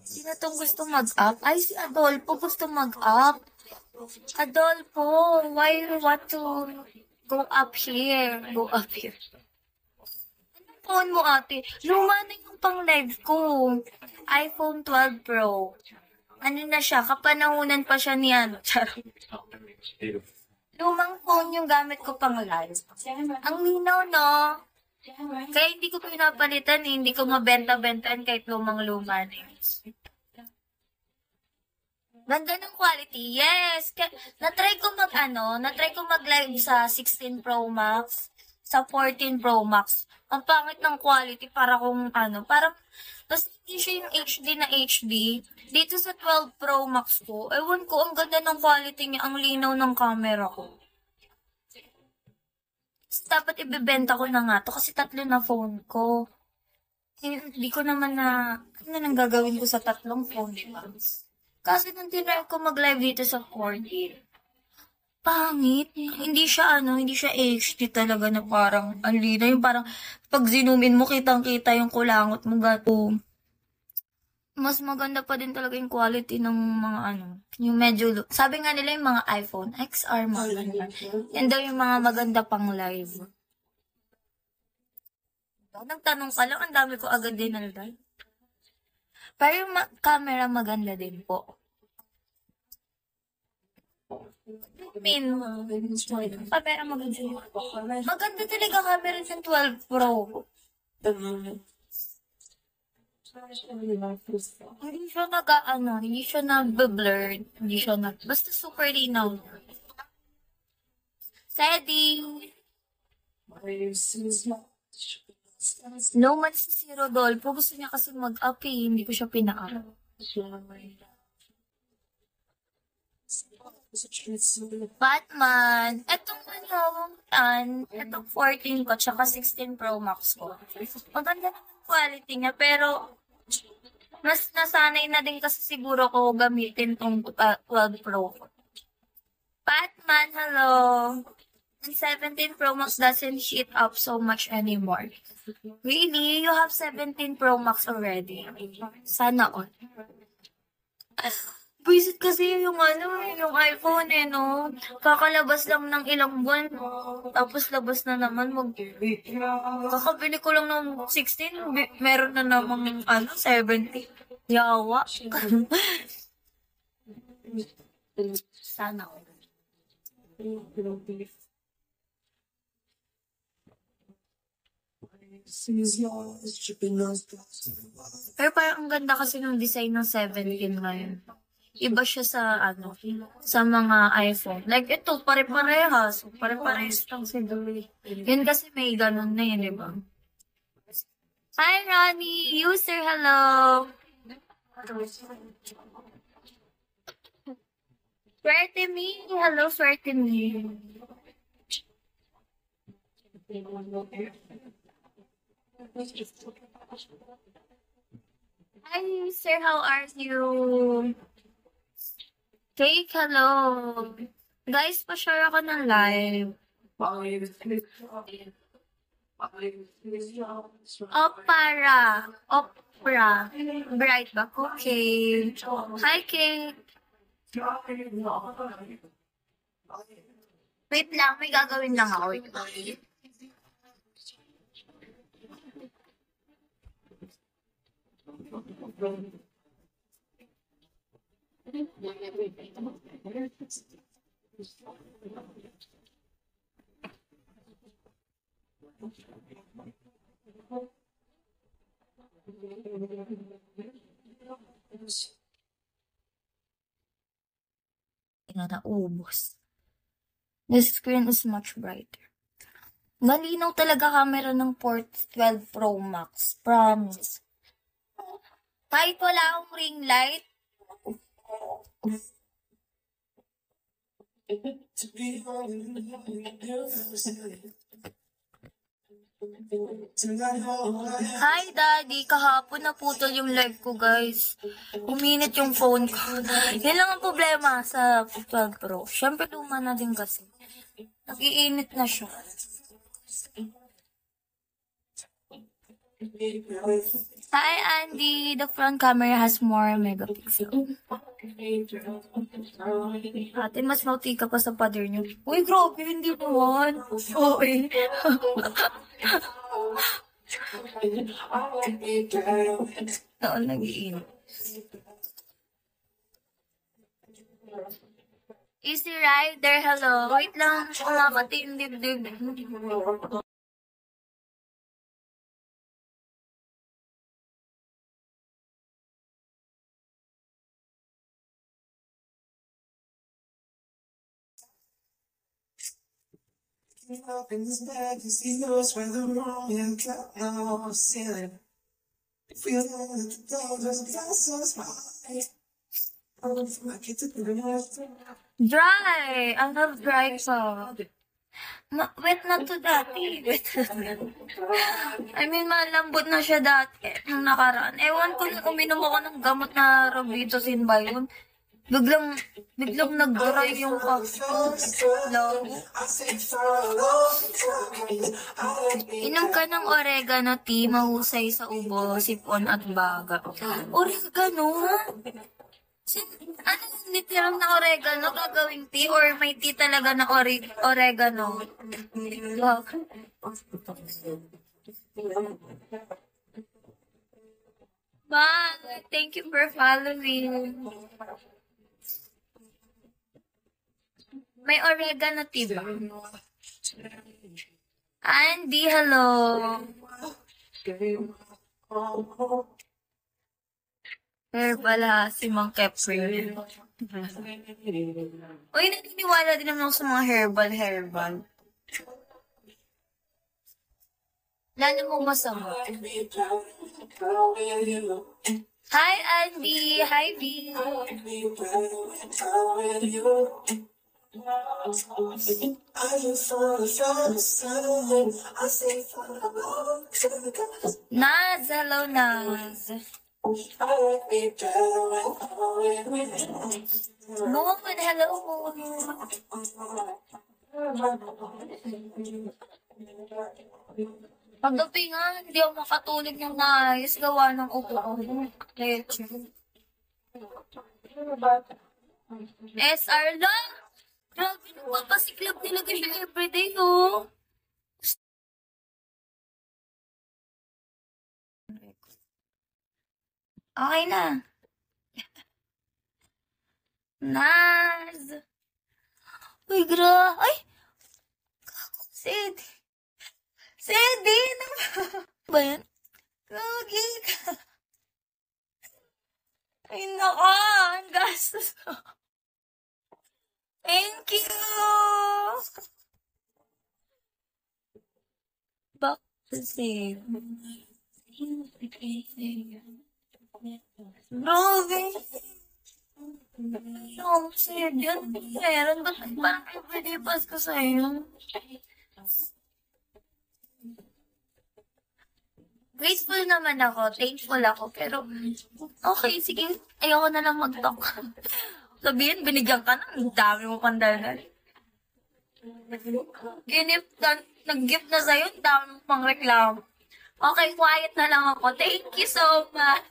Sino tong gusto mag-up? Ay, si Adolfo gusto mag-up. Adolfo, why you want to go up here? Go up here. Anong phone mo, ate? Luma na yung pang live ko. iPhone 12 Pro. Ano na siya? Kapanahunan pa siya niyan. Lumang phone yung gamit ko pang live. Ang linaw, no? Kaya hindi ko pinapalitan, eh. Hindi ko mabenta-bentaan kahit lumang-luma na yun. Ganda ng quality. Yes! Na-try ko mag-live sa 16 Pro Max, sa 14 Pro Max. Ang pangit ng quality, parang, tapos hindi siya yung HD na HD. Dito sa 12 Pro Max ko, ewan ko, ang ganda ng quality niya, ang linaw ng camera ko. Dapat ibebenta ko na nga to kasi 3 na phone ko. Hindi ko naman ano nang gagawin ko sa 3 phone, diba? Kasi nung tinry ko mag-live dito sa 14, pangit. Hindi siya HD talaga na parang, ang linaw yung parang, pag zoomin mo, kitang-kita yung kulangot mo gato. Mas maganda pa din talaga yung quality ng mga yung medyo, sabi nga nila yung mga iPhone XR, maganda. Yan daw yung mga maganda pang live. Nagtanong ka lang, ang dami ko agad din nalday. Pero yung camera maganda din po. Camera maganda. Maganda talaga camera ng 12 Pro. Hindi siya hindi siya nag-blur, basta super linaw. Setting. No man si Rodolfo, gusto niya kasi mag-up eh, hindi ko siya pina-up. Batman, etong etong 14 ko, tsaka 16 Pro Max ko. Maganda naman quality niya, pero nasanay na din kasi siguro ko gamitin tong 12 Pro. Batman, hello! And 17 Pro Max doesn't heat up so much anymore. Really? You have 17 Pro Max already? Sana all. Visit kasi yung iPhone no? Kakalabas lang ng ilang buwan, tapos labas na naman kakabili ko lang ng 16, meron na namang 70. Yawa. Sana all. Pero parang ang ganda kasi ng design ng 17 ngayon. Iba siya sa mga iPhone. Like ito, pare-parehas. Pare-parehas lang sila. Yun kasi may ganun na yun, diba? Hi, Ronnie! User, hello! Swerte me! Hello, swerte me! Hi, sir. How are you? Cake, hello. Guys, pa-share ako ng live. Opera. Bright ba? Okay. Hi, Cake. Wait lang, may gagawin lang ako. Naubos. The screen is much brighter. Malinaw talaga camera ng 12 Pro Max. Promise. Kahit wala akong ring light, Hi, Daddy. Kahapon naputol yung live ko, guys. Uminit yung phone ko. Yan lang ang problema sa 12 Pro. Siyempre, luma na din kasi. Nag-iinit na siya. Hi, Andy. The front camera has more megapixel. Ate, mas nauti ka pa sa pader niyo. Uy, grabe, hindi naman. Uy. Oo, nag-iinit. Easy Rider, hello. Wait lang, kumakati yung dibdib. Up in this bed, he knows where the wrong and cut no ceiling. Feel that the door doesn't pass us by. Oh, I get to the left. Dry! Ang dry sa... wet na to dati. Wet na. I mean, malambot na siya dati. Nung nakaraan. Ewan ko nung uminom ako ng gamot na Robitussin ba yun. Biglang nag-dry yung cough. Inom ka ng oregano tea, mahusay sa ubo, sipon at baga. Oregano? Ano yung literal na oregano gagawing tea or may tea talaga na oregano? Wow. Bye! Thank you for following. May oregano tea ba? Andy, hello. Herbal ha, si Mang Kepri. Uy, naniniwala din naman ako sa mga herbal. Lalo mong masama. Hi, Andy. Hi, V. Naz, hello, Naz. Moon, hello, Moon. Paggabi nga, hindi ako makatulog ng maayos. Gawa ng upo ko. SR lang! Grabe, nagpapasiklab talaga siya everyday, oh. Okay na. Naz! Uy, Ay! Sedi! Sedi! Ba yan? Gagi ka! Ay, naka! Ang gastos ko. Thank you! Back to save. Grabe! Yung sad yun. Meron ba parang everyday pass ko sa'yo? Grateful naman ako, thankful ako, pero okay, sige, ayoko na lang mag-talk. Sabihin, binigyan ka na, ang dami mo pang dalan. Nag-gift na sa'yo, ang dami mo pang reklamo. Okay, quiet na lang ako. Thank you so much.